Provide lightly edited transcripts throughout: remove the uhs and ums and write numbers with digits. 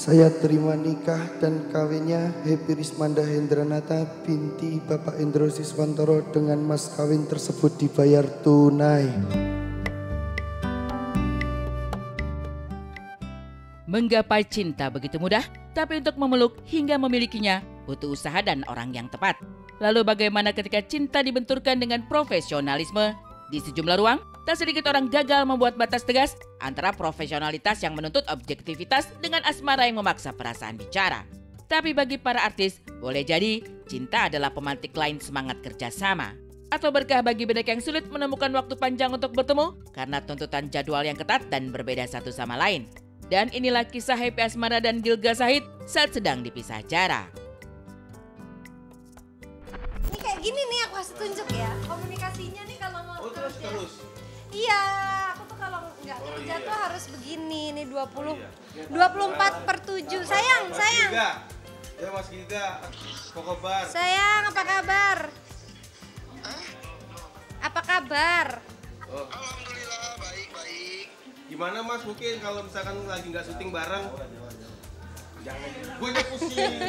Saya terima nikah dan kawinnya Happy Rismanda Hendranata binti Bapak Endro Siswantoro dengan mas kawin tersebut dibayar tunai. Menggapai cinta begitu mudah, tapi untuk memeluk hingga memilikinya butuh usaha dan orang yang tepat. Lalu bagaimana ketika cinta dibenturkan dengan profesionalisme? Di sejumlah ruang, tak sedikit orang gagal membuat batas tegas antara profesionalitas yang menuntut objektivitas dengan asmara yang memaksa perasaan bicara. Tapi bagi para artis, boleh jadi cinta adalah pemantik lain semangat kerjasama. Atau berkah bagi mereka yang sulit menemukan waktu panjang untuk bertemu karena tuntutan jadwal yang ketat dan berbeda satu sama lain. Dan inilah kisah Happy Asmara dan Gilga Zahid saat sedang dipisah jarak. Ini kayak gini nih, aku kasih tunjuk ya. Komunikasinya nih kalau mau terus. Iya, aku tuh kalau nggak kerja tuh harus begini. Nih 24/7. Sayang. Ya Mas Gilga, apa kabar? Sayang, apa kabar? Apa kabar? Oh. Alhamdulillah, baik. Gimana Mas, mungkin kalau misalkan lagi nggak syuting bareng? Jangan, gue pusing.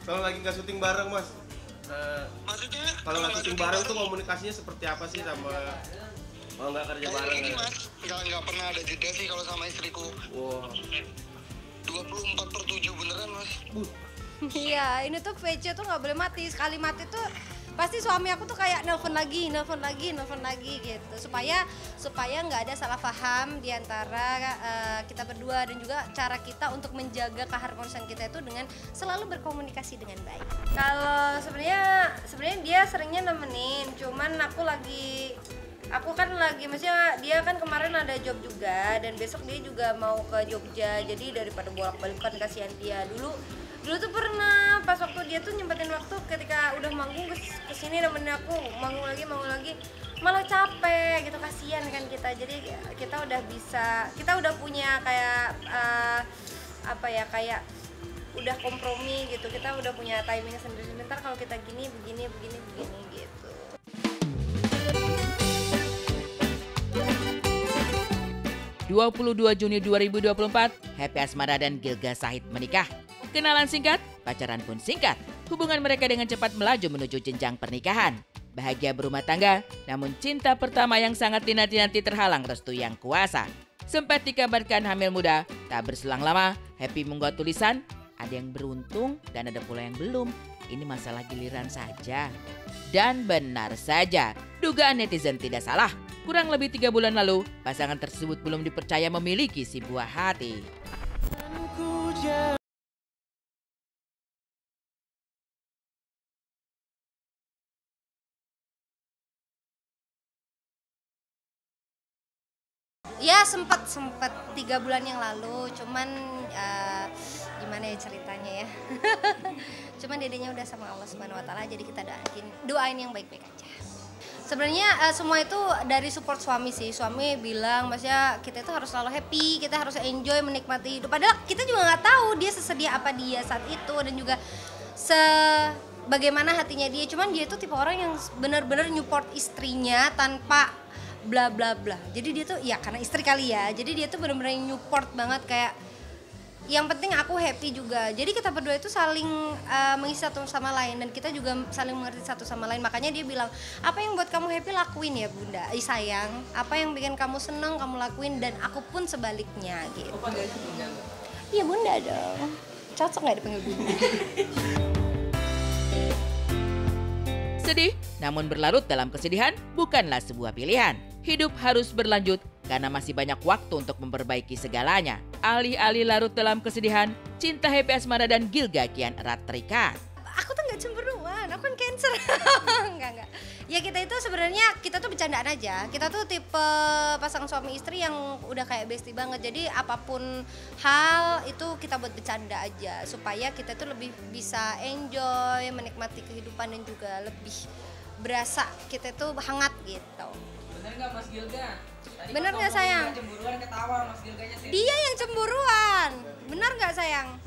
Kalau lagi nggak syuting bareng Mas. Maksudnya? Kalau nggak syuting bareng tuh komunikasinya seperti apa sih sama kalau nggak kerja bareng? Ini Mas, nggak pernah ada jeda sih kalau sama istriku. Wow. 24/7 beneran Mas. Iya, ini tuh VC tuh nggak boleh mati. Sekali mati tuh pasti suami aku tuh kayak nelpon lagi gitu supaya nggak ada salah paham di antara kita berdua, dan juga cara kita untuk menjaga keharmonisan kita itu dengan selalu berkomunikasi dengan baik. Kalau sebenarnya dia seringnya nemenin, cuman aku kan lagi maksudnya dia kan kemarin ada job juga dan besok dia juga mau ke Jogja, jadi daripada bolak-balik kan kasihan dia. Dulu tuh pernah pas waktu dia tuh nyempetin waktu ketika udah manggung kesini nemenin aku manggung lagi malah capek gitu, kasihan kan kita. Jadi kita udah punya kayak kayak udah kompromi gitu, kita udah punya timing sendiri. Bentar kalau kita begini gitu. ...22 Juni 2024, Happy Asmara dan Gilga Zahid menikah. Kenalan singkat, pacaran pun singkat. Hubungan mereka dengan cepat melaju menuju jenjang pernikahan. Bahagia berumah tangga, namun cinta pertama yang sangat dinanti-nanti terhalang restu yang kuasa. Sempat dikabarkan hamil muda, tak berselang lama, Happy membuat tulisan, ada yang beruntung dan ada pula yang belum. Ini masalah giliran saja. Dan benar saja, dugaan netizen tidak salah. Kurang lebih 3 bulan lalu, pasangan tersebut belum dipercaya memiliki si buah hati. Ya sempet 3 bulan yang lalu, cuman gimana ya ceritanya ya. Cuman dedenya udah sama Allah Subhanahu Wa Taala, jadi kita doain yang baik-baik aja. Sebenarnya semua itu dari support suami sih. Suami bilang maksudnya kita itu harus selalu happy, kita harus enjoy, menikmati hidup. Padahal kita juga nggak tahu dia sesedia apa dia saat itu, dan juga bagaimana hatinya dia. Cuman dia itu tipe orang yang benar-benar support istrinya tanpa bla bla bla. Jadi dia tuh ya karena istri kali ya. Jadi dia tuh benar-benar support banget, kayak yang penting aku happy juga. Jadi kita berdua itu saling mengisi satu sama lain, dan kita juga saling mengerti satu sama lain. Makanya dia bilang, apa yang buat kamu happy lakuin ya bunda, sayang. Apa yang bikin kamu seneng kamu lakuin, dan aku pun sebaliknya gitu. Oh, panggilnya bunda? Iya bunda dong. Cocok nggak dipanggil bunda? Sedih, namun berlarut dalam kesedihan bukanlah sebuah pilihan. Hidup harus berlanjut karena masih banyak waktu untuk memperbaiki segalanya. Alih-alih larut dalam kesedihan, cinta Happy Asmara dan Gilga kian erat terikat. Aku tuh nggak cemburuan, aku kan Cancer. Enggak. Ya kita tuh bercandaan aja. Kita tuh tipe pasangan suami istri yang udah kayak bestie banget. Jadi apapun hal itu kita buat bercanda aja, supaya kita tuh lebih bisa enjoy, menikmati kehidupan, dan juga lebih berasa kita tuh hangat gitu. Bener nggak Mas Gilga? Bener nggak sayang? Cemburuan ketawa Mas Gilganya sih. Dia yang cemburuan. Bener nggak sayang?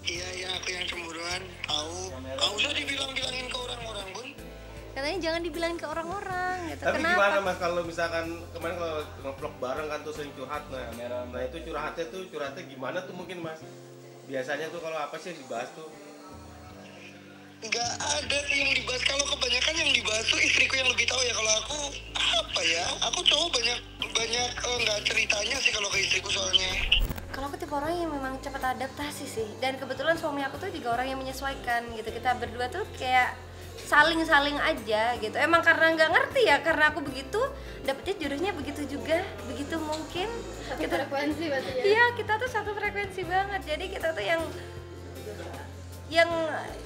Iya, aku yang cemburuan. Kau usah dibilang-bilangin ke orang-orang Bun. Katanya jangan dibilangin ke orang-orang gitu. Tapi Kenapa? gimana Mas kalau misalkan kemarin kalau nge-vlog bareng kan tuh sering curhat, nah itu curhatnya gimana tuh mungkin Mas? Biasanya tuh kalau apa sih yang dibahas tuh? Nggak ada yang dibahas. Kalau kebanyakan yang dibahas tuh istriku yang lebih tahu ya. Kalau aku apa ya? Aku cowok banyak nggak ceritanya sih kalau ke istriku soalnya. Kalau aku tipe orang yang memang cepat adaptasi sih. Dan kebetulan suami aku tuh juga orang yang menyesuaikan gitu. Kita berdua tuh kayak saling-saling aja gitu. Emang karena nggak ngerti ya, karena aku begitu, dapetnya jodohnya begitu juga, begitu mungkin. Satu frekuensi berarti ya? Iya, kita tuh satu frekuensi banget. Jadi kita tuh yang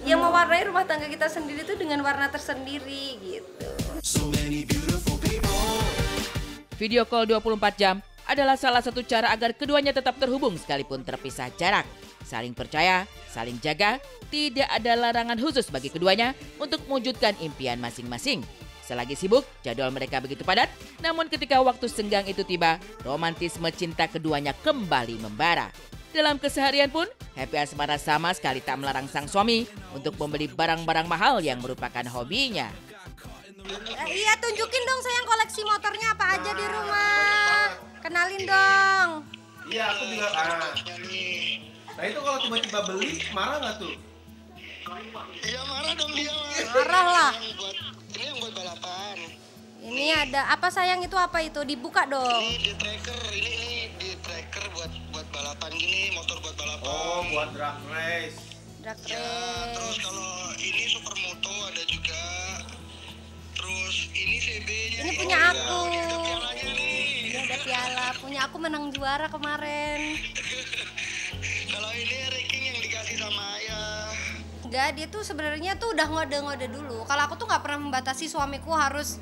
mewarnai rumah tangga kita sendiri tuh dengan warna tersendiri gitu. Video call 24 jam adalah salah satu cara agar keduanya tetap terhubung sekalipun terpisah jarak. Saling percaya, saling jaga, tidak ada larangan khusus bagi keduanya untuk mewujudkan impian masing-masing. Selagi sibuk, jadwal mereka begitu padat, namun ketika waktu senggang itu tiba, romantisme cinta keduanya kembali membara. Dalam keseharian pun, Happy Asmara sama sekali tak melarang sang suami untuk membeli barang-barang mahal yang merupakan hobinya. Iya, tunjukin dong sayang koleksi motornya apa aja di rumah. Kenalin dong. Iya, aku juga. Nah itu kalau tiba-tiba beli, marah nggak tuh? Iya marah dong dia. Marah lah. Ini yang buat balapan. Ini ada apa sayang, itu apa itu? Dibuka dong. Ini di tracker, ini di tracker buat balapan gini, motor buat balapan. Oh, buat drag race. Drag Ya, terus race. kalau ini supermoto ada juga. Terus ini CB-nya. Ini punya aku. Ini ada pialanya nih. Ini ada piala. Punya aku menang juara kemarin. Kalau ini ranking yang dikasih sama ayah. Enggak, dia tuh sebenarnya tuh udah ngode-ngode dulu. Kalau aku tuh nggak pernah membatasi suamiku harus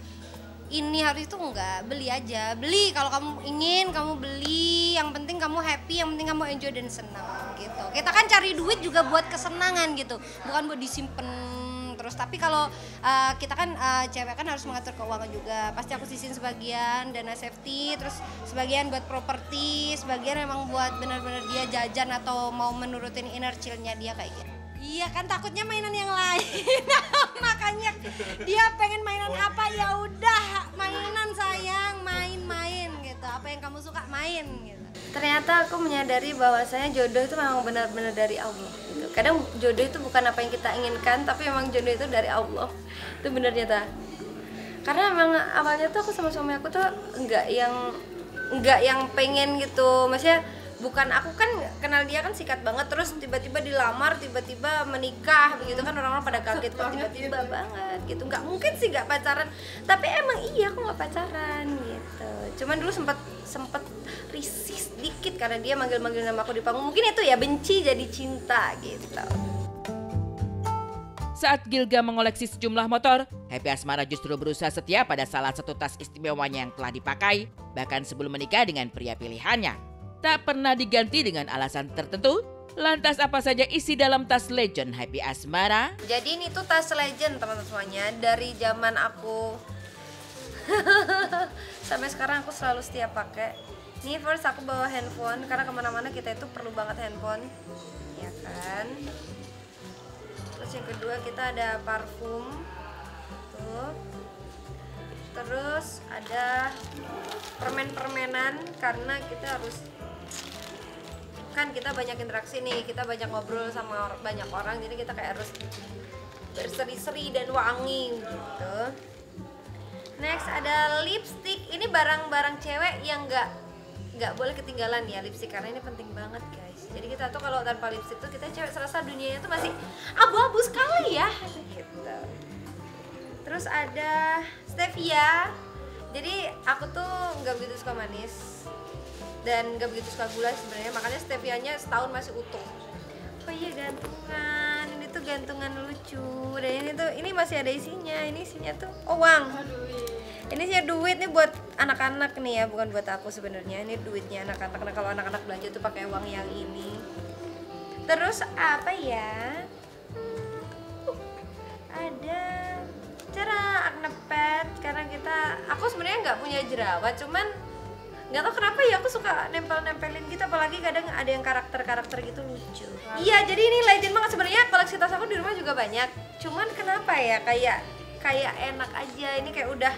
ini harus itu, enggak. Beli aja, beli kalau kamu ingin, kamu beli. Yang penting kamu happy, yang penting kamu enjoy dan senang gitu. Kita kan cari duit juga buat kesenangan gitu, bukan buat disimpan terus. Tapi kalau kita kan cewek kan harus mengatur keuangan juga. Pasti aku sisihin sebagian dana safety, terus sebagian buat properti, sebagian memang buat benar-benar dia jajan atau mau menurutin inner chill-nya dia kayak gitu. Iya kan, takutnya mainan yang lain. Makanya dia pengen mainan apa, ya udah mainan sayang, main-main gitu. Apa yang kamu suka main gitu. Ternyata aku menyadari bahwasanya jodoh itu memang benar-benar dari Allah gitu. Kadang jodoh itu bukan apa yang kita inginkan, tapi memang jodoh itu dari Allah. Itu benar nyata. Karena memang awalnya tuh aku sama suami aku tuh enggak yang pengen gitu. Maksudnya bukan, aku kan kenal dia kan sikat banget, terus tiba-tiba dilamar, tiba-tiba menikah begitu kan, orang-orang pada kaget kok tiba-tiba banget gitu. Nggak mungkin sih nggak pacaran, tapi emang iya aku nggak pacaran gitu. Cuman dulu sempet risih sedikit karena dia manggil-manggil nama aku di panggung. Mungkin itu ya, benci jadi cinta gitu. Saat Gilga mengoleksi sejumlah motor, Happy Asmara justru berusaha setia pada salah satu tas istimewanya yang telah dipakai, bahkan sebelum menikah dengan pria pilihannya. Tak pernah diganti dengan alasan tertentu. Lantas apa saja isi dalam tas legend Happy Asmara? Jadi ini tuh tas legend teman-teman semuanya. Dari zaman aku sampai sekarang aku selalu setia pakai. Ini first aku bawa handphone karena kemana-mana kita itu perlu banget handphone, ya kan. Terus yang kedua kita ada parfum tuh. Terus ada permen-permenan karena kita harus, kan kita banyak interaksi nih, kita banyak ngobrol sama banyak orang, jadi kita kayak harus berseri-seri dan wangi gitu. Next ada lipstick. Ini barang-barang cewek yang nggak boleh ketinggalan ya, lipstick, karena ini penting banget guys. Jadi kita tuh kalau tanpa lipstick tuh kita cewek serasa dunianya tuh masih abu-abu sekali ya gitu. Terus ada stevia. Jadi aku tuh nggak begitu suka manis dan nggak begitu suka gula sebenarnya, makanya stevianya setahun masih utuh. Oh iya, gantungan. Ini tuh gantungan lucu. Dan ini masih ada isinya. Ini isinya tuh uang. Ini sih duit nih buat anak-anak nih ya, bukan buat aku sebenarnya. Ini duitnya anak-anak. Nah, kalau anak-anak belanja tuh pakai uang yang ini. Terus apa ya? Ada cara acne pad, karena aku sebenarnya nggak punya jerawat, cuman nggak tahu kenapa ya aku suka nempelin gitu, apalagi kadang ada yang karakter gitu lucu. Iya, jadi ini legend banget sebenarnya. Koleksi tas aku di rumah juga banyak, cuman kenapa ya kayak enak aja. Ini kayak udah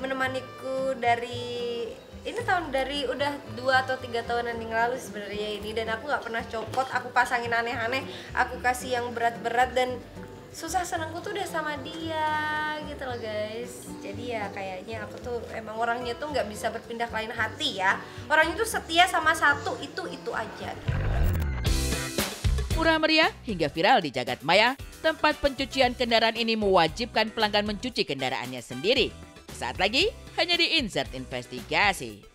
menemaniku dari, ini dari udah 2 atau 3 tahunan yang lalu sebenarnya ini, dan aku nggak pernah copot, aku pasangin aneh-aneh, aku kasih yang berat-berat, dan susah senangku tuh udah sama dia gitu loh guys. Jadi ya kayaknya aku tuh emang orangnya tuh nggak bisa berpindah ke lain hati ya. Orangnya tuh setia sama satu, itu aja. Murah meriah hingga viral di jagat maya, tempat pencucian kendaraan ini mewajibkan pelanggan mencuci kendaraannya sendiri. Saat lagi hanya di Insert Investigasi.